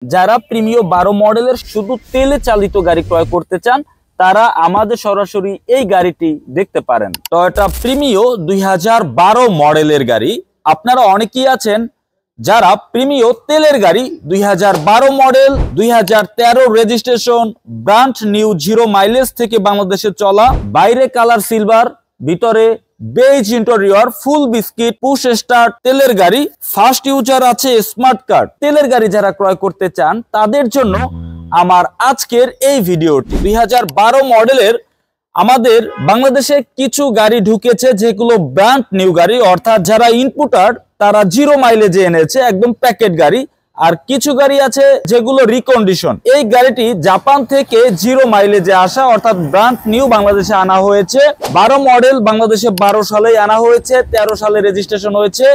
যারা প্রিমিও 12 মডেলের শুধু তেলে চালিত গাড়ি ক্রয় করতে চান তারা আমাদের সরাসরি এই গাড়িটি দেখতে পারেন। টয়োটা প্রিমিও 2012 মডেলের গাড়ি। আপনারা অনেকেই আছেন যারা প্রিমিও তেলের গাড়ি 2012 model 2013 registration brand new 0 mileage থেকে বাংলাদেশে চলা, বাইরে কালার সিলভার, ভিতরে বেজ ইন্টেরিয়র, ফুল বিস্কিট, পুশ স্টার্ট তেলের গাড়ি, ফার্স্ট ইউজার আছে স্মার্ট কার্ড তেলের গাড়ি যারা ক্রয় করতে চান তাদের জন্য আমার আজকের এই ভিডিওটি। 2012 মডেলের আমাদের বাংলাদেশে কিছু গাড়ি ঢুকেছে যেগুলো ব্র্যান্ড নিউ গাড়ি, অর্থাৎ যারা ইনপুটার তারা 0 মাইলেজে এনেছে, একদম প্যাকেট গাড়ি। আর কিছু গাড়ি আছে যেগুলো রিকন্ডিশন। এই গাড়িটি জাপান থেকে 0 মাইলেজে আসা, অর্থাৎ ব্র্যান্ড নিউ বাংলাদেশে আনা হয়েছে। 12 মডেল বাংলাদেশে 12 সালেই আনা হয়েছে, 13 সালে রেজিস্ট্রেশন হয়েছে।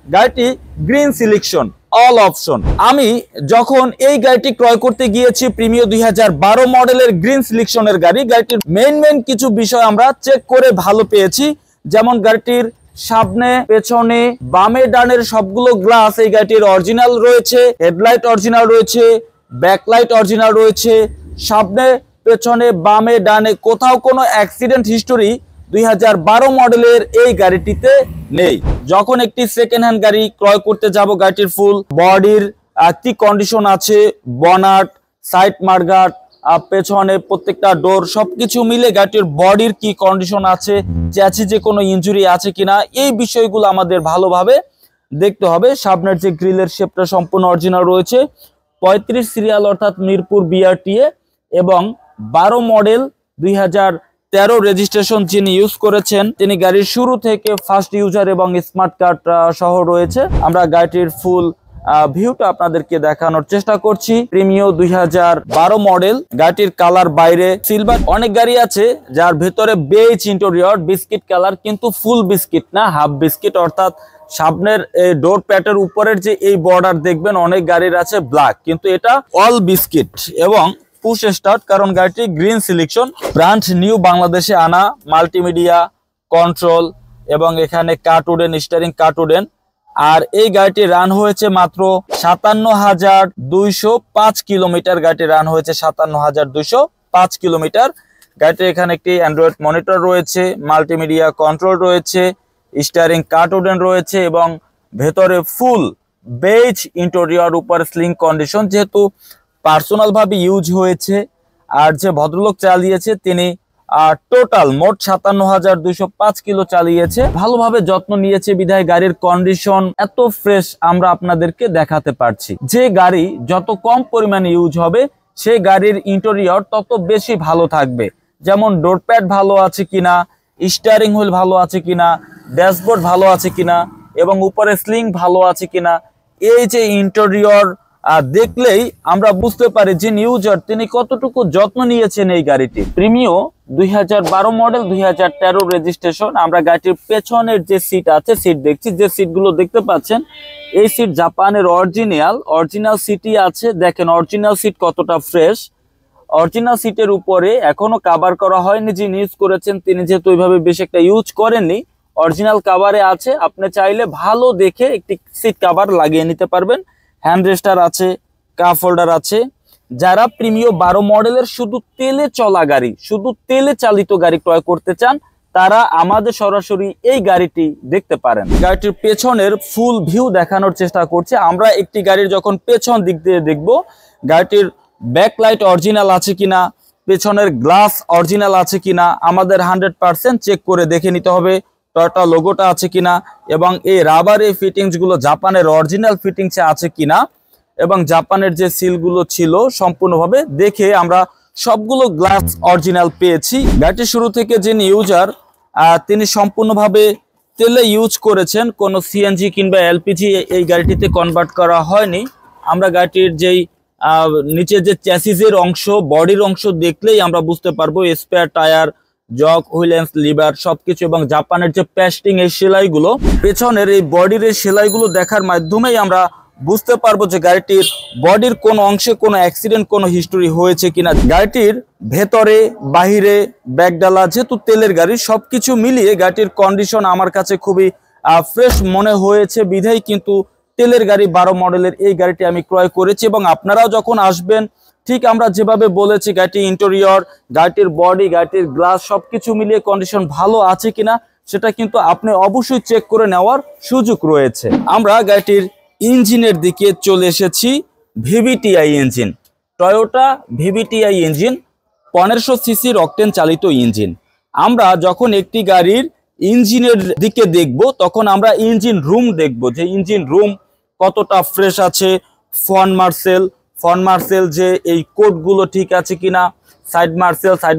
গাড়িটি গ্রিন সিলেকশন, অল অপশন। আমি যখন এই গাড়িটি ক্রয় করতে গিয়েছি প্রিমিও 2012 মডেলের গ্রিন সিলেকশনের গাড়িটির মেইন কিছু বিষয় আমরা চেক করে ভালো পেয়েছি। যেমন গাড়িটির সামনে, পেছনে, বামে, ডানের সবগুলো গ্লাস এই গাড়িটির অরিজিনাল রয়েছে। হেডলাইট অরিজিনাল রয়েছে, ব্যাকলাইট অরিজিনাল রয়েছে। সামনে, পেছনে, বামে, ডানে কোথাও কোনো অ্যাক্সিডেন্ট হিস্টোরি 2012 মডেলের এই গাড়িটিতে নেই। যখন একটি সেকেন্ড হ্যান্ড গাড়ি ক্রয় করতে যাব, গাড়িটির ফুল বডির কি কন্ডিশন আছে, বনাট, সাইড মার্গাট, পেছনে প্রত্যেকটা ডোর সবকিছু মিলে গাড়িটির বডির কি কন্ডিশন আছে, চ্যাসিসে কোনো ইনজুরি আছে কিনা, এই বিষয়গুলো আমাদের ভালোভাবে দেখতে হবে। সামনের যে গ্রিলের শেপটা সম্পূর্ণ অরিজিনাল রয়েছে। 35 সিরিয়াল অর্থাৎ মিরপুর বিআরটিএ এবং 12 মডেল 2013 রেজিস্ট্রেশন যিনি ইউজ করেছেন তিনি গাড়ির শুরু থেকে ফার্স্ট ইউজার এবং স্মার্ট কার্ড সহ রয়েছে। আমরা গাড়িটির ফুল ভিউটা আপনাদেরকে দেখানোর চেষ্টা করছি। প্রিমিও 2012 মডেল, গাড়িটির কালার বাইরে সিলভার। অনেক গাড়ি আছে যার ভেতরে বেজ ইন্টেরিয়র, বিস্কিট কালার, কিন্তু ফুল বিস্কিট না, হাফ বিস্কিট, অর্থাৎ সামনের ডোর প্যাটের উপরের যে এই বর্ডার দেখবেন অনেক গাড়ির আছে ব্ল্যাক, কিন্তু এটা অল বিস্কিট এবং পুশ স্টার্ট, কারণ গাড়িটি গ্রিন সিলেকশন, ব্র্যান্ড নিউ বাংলাদেশে আনা, মাল্টিমিডিয়া কন্ট্রোল এবং এখানে কার্টুডেন, স্টিয়ারিং কার্টুডেন। আর এই গাড়িটি রান হয়েছে মাত্র 57,205 কিলোমিটার। গাড়িটি রান হয়েছে 57,205 কিলোমিটার। গাড়িটির এখানে একটি অ্যান্ড্রয়েড মনিটর রয়েছে, মাল্টিমিডিয়া কন্ট্রোল রয়েছে, স্টিয়ারিং কার্টুডেন রয়েছে এবং ভেতরে ফুল বেজ ইন্টেরিয়র, উপর স্লিং কন্ডিশন, যেহেতু পার্সোনাল ভাবে ইউজ হয়েছে। আর যে ভদ্রলোক চালিয়েছে তিনি টোটাল মোট 57,205 কিলো চালিয়েছে। ভালোভাবে যত্ন নিয়েছে বিধায় গাড়ির কন্ডিশন এত ফ্রেশ আমরা আপনাদেরকে দেখাতে পারছি। যে গাড়ি যত কম পরিমাণে ইউজ হবে সেই গাড়ির ইন্টেরিয়র তত বেশি ভালো থাকবে। যেমন ডোর প্যাড ভালো আছে কিনা, স্টিয়ারিং হুইল ভালো আছে কিনা, ড্যাশবোর্ড ভালো আছে কিনা এবং উপরে স্লিং ভালো আছে কিনা, এই যে ইন্টেরিয়র দেখলেই আমরা বুঝতে পারি যে ইউজার তিনি কতটুকু যত্ন নিয়েছেন এই গাড়িটি। Premio 2012 model 2013 registration. আমরা গাড়িটির পেছনের যে সিট আছে, সিট দেখছি, যে সিটগুলো দেখতে পাচ্ছেন এই সিট জাপানের অরিজিনাল সিটই আছে। দেখেন অরিজিনাল সিট কতটা ফ্রেশ। অরিজিনাল সিটের উপরে এখনো কাভার করা হয়নি, যিনি ইউজ করেছেন তিনি যেহেতু ওইভাবে বেশ একটা ইউজ করেননি, অরিজিনাল কাভারে আছে। আপনি চাইলে ভালো দেখে একটি সিট কাভার লাগিয়ে নিতে পারবেন। হ্যান্ড রেস্টার আছে, কাপ হোল্ডার আছে। যারা প্রিমিও 12 মডেলের শুধু তেলে চলা গাড়ি, শুধু তেলে চালিত গাড়ি ক্রয় করতে চান তারা আমাদের সরাসরি এই গাড়িটি দেখতে পারেন। গাড়িটির পেছনের ফুল ভিউ দেখানোর চেষ্টা করছে। আমরা একটি গাড়ির যখন পেছন দিক দিয়ে দেখব, গাড়িটির ব্যাকলাইট অরিজিনাল আছে কিনা, পেছনের গ্লাস অরিজিনাল আছে কিনা আমাদের 100% চেক করে দেখে নিতে হবে। টয়োটা লোগোটা আছে কিনা এবং এই রাবারের ফিটিংস গুলো জাপানের অরিজিনাল ফিটিংসে আছে কিনা এবং জাপানের যে সিলগুলো ছিল সম্পূর্ণভাবে দেখে আমরা সবগুলো গ্লাস অরিজিনাল পেয়েছি। গাড়িটি শুরু থেকে যিনি ইউজার তিনি সম্পূর্ণভাবে তেলে ইউজ করেছেন, কোনো সিএনজি কিংবা এলপিজি এই গাড়িটিতে কনভার্ট করা হয়নি। আমরা গাড়িটির যেই নিচে যে চ্যাসিসের অংশ, বডির অংশ দেখলেই আমরা বুঝতে পারবো স্পেয়ার টায়ার, জক, হুইলেন্স, লিভার সবকিছু এবং জাপানের যে প্যাস্টিং এই সেলাইগুলো, পেছনের এই বডির এই সেলাইগুলো দেখার মাধ্যমেই আমরা বুঝতে পারবো যে গাড়িটির বডির কোন অংশে কোনো অ্যাক্সিডেন্ট, কোনো হিস্টোরি হয়েছে কিনা। গাড়িটির ভেতরে বাহিরে ব্যাগডালা, যেহেতু তেলের গাড়ি, সবকিছু মিলিয়ে গাড়িটির কন্ডিশন আমার কাছে খুবই ফ্রেশ মনে হয়েছে বিধায় কিন্তু তেলের গাড়ি 12 মডেলের এই গাড়িটি আমি ক্রয় করেছি এবং আপনারাও যখন আসবেন ঠিক আমরা যেভাবে বলেছি গাড়িটির ইন্টেরিয়র, গাড়িটির বডি, গাড়িটির গ্লাস সবকিছু মিলিয়ে কন্ডিশন ভালো আছে কিনা সেটা কিন্তু আপনি অবশ্যই চেক করে নেওয়ার সুযোগ রয়েছে। আমরা গাড়িটির ইঞ্জিনের দিকে চলে এসেছি। VVTi engine, Toyota VVTi engine, 1500 সিসির অকটেন চালিত ইঞ্জিন। আমরা যখন একটি গাড়ির ইঞ্জিনের দিকে দেখব তখন আমরা ইঞ্জিন রুম দেখব যে ইঞ্জিন রুম কতটা ফ্রেশ আছে, ফ্রন্ট মার্সেল যে এই কোডগুলো ঠিক আছে কিনা, সাইড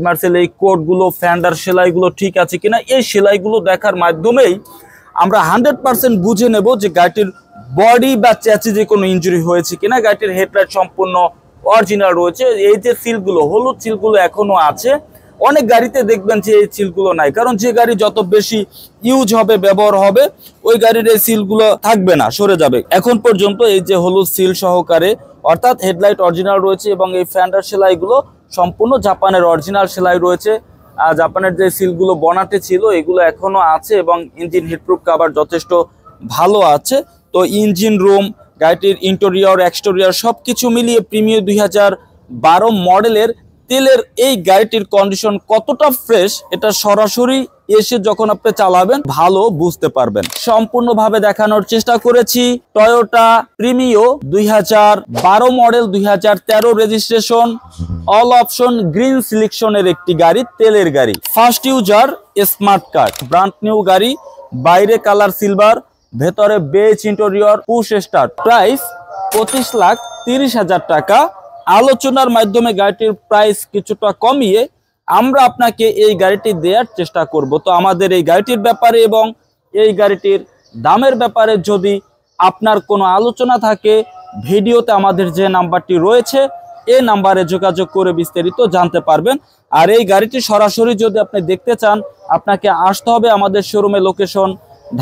মার্সেল এই কোডগুলো, ফ্যান্ডার সেলাইগুলো ঠিক আছে কিনা, এই সেলাইগুলো দেখার মাধ্যমেই আমরা 100% বুঝে নেব যে গাড়িটির বডি বা চ্যাসিসে কোনো ইনজুরি হয়েছে কিনা, গাড়িটির হেডলাইট সম্পূর্ণ অরিজিনাল রয়েছে। এই যে সিলগুলো, হলুদ সিলগুলো এখনো আছে, অনেক গাড়িতে দেখবেন যে এই সিলগুলো নাই, কারণ যে গাড়ি যত বেশি ইউজ হবে, ব্যবহার হবে, ওই গাড়ির এই সিলগুলো থাকবে না, সরে যাবে। এখন পর্যন্ত এই যে হলুদ সিল সহকারে অর্থাৎ হেডলাইট অরিজিনাল রয়েছে এবং এই ফ্যান্ডার সেলাইগুলো সম্পূর্ণ জাপানের অরিজিনাল সেলাই রয়েছে। আর জাপানের যে সিলগুলো বনাটে ছিল এগুলো এখনো আছে এবং ইঞ্জিন হিটপ্রুফ কভার যথেষ্ট ভালো আছে। তো ইঞ্জিন রুম, গাড়িটির ইন্টেরিয়র, এক্সটেরিয়র সবকিছু মিলিয়ে প্রিমিয়ার 2012 মডেলের তেলের এই গাড়িটির কন্ডিশন কতটা ফ্রেশ এটা সরাসরি এসে যখন আপনি চালাবেন ভালো বুঝতে পারবেন। সম্পূর্ণভাবে দেখানোর চেষ্টা করেছি। Toyota Premio 2012 model, 2013 registration, all option green সিলেকশনের একটি গাড়ি, তেলের গাড়ি, first user, smart card, brand new গাড়ি, বাইরে কালার সিলভার, ভেতরে beige interior, push start, price 25,30,000 টাকা। আলোচনার মাধ্যমে গাড়িটির প্রাইস কিছুটা কমিয়ে আমরা আপনাকে এই গাড়িটি দেওয়ার চেষ্টা করব। তো আমাদের এই গাড়িটির ব্যাপারে এবং এই গাড়িটির দামের ব্যাপারে যদি আপনার কোনো আলোচনা থাকে, ভিডিওতে আমাদের যে নাম্বারটি রয়েছে এই নাম্বারে যোগাযোগ করে বিস্তারিত জানতে পারবেন। আর এই গাড়িটি সরাসরি যদি আপনি দেখতে চান আপনাকে আসতে হবে আমাদের শোরুমে, লোকেশন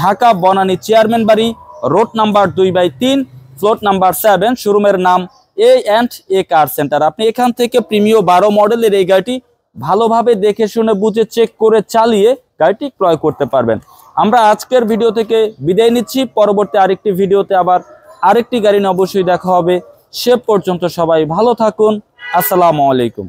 ঢাকা বনানী চেয়ারম্যান বাড়ি, রোড নাম্বার 2/3, ফ্লোর নাম্বার 7, শোরুমের নাম A&A কার সেন্টার। আপনি এখান থেকে প্রিমিও 12 মডেলের এই গাড়িটি ভালোভাবে দেখে শুনে বুঝে চেক করে চালিয়ে গাড়িটি ক্রয় করতে পারবেন। আমরা আজকের ভিডিও থেকে বিদায় নিচ্ছি। পরবর্তী আরেকটি ভিডিওতে আবার আরেকটি গাড়ি নিয়ে অবশ্যই দেখা হবে। সে পর্যন্ত সবাই ভালো থাকুন। আসসালামু আলাইকুম।